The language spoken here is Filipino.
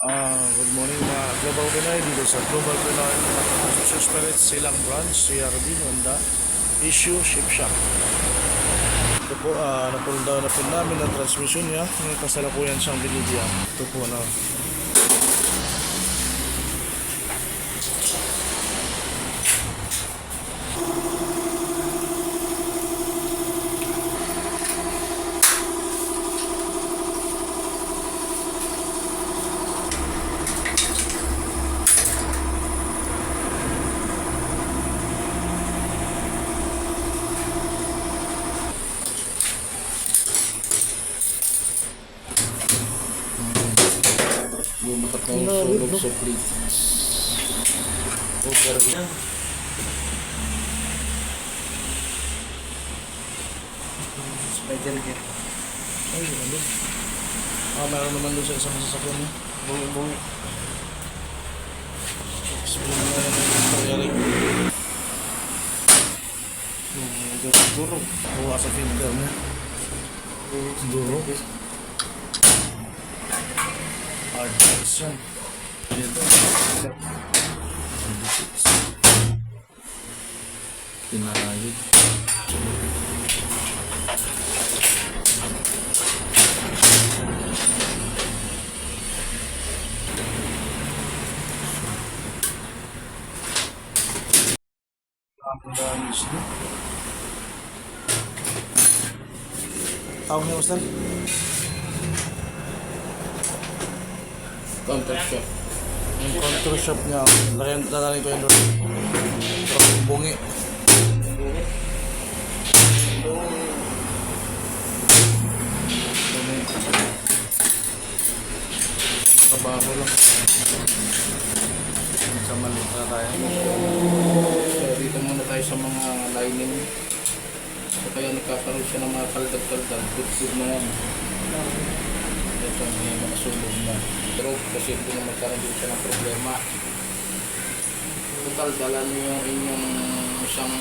Good morning mga Global Pinoy dito sa Global Pinoy Manufacturing Spirit Silang Branch, CRD, Honda, Issue, Ship Shop. Ito po, na-pull down na po namin ang transmission niya. May kasalukuyan siyang binibigyan. Ito po na. Bumutak na yung sulog sa plate. Over na. Spider gear. Ay, ano? Meron naman doon sa isang sasakyan niya. Bungi-bungi. Explain mo na yan ang nangyari. Duro. Buka sa filter niya. Duro. Hard parts yan. Dito. 26. Pinayit. Ang damage niya. Tawag niya, Master? Counter shop. Yung control shop niya, lalagay ko yun doon. Parang bungi. Trabaho lang. Sa maliit na tayo. So, dito muna tayo sa mga lining. So, kaya nagkakaroon siya ng mga kaldag-kaldag. Good na yan. Ito may mga sulog na. Pero kasi hindi na magkaroon siya ng problema. Total, dala niyo yung inyong isang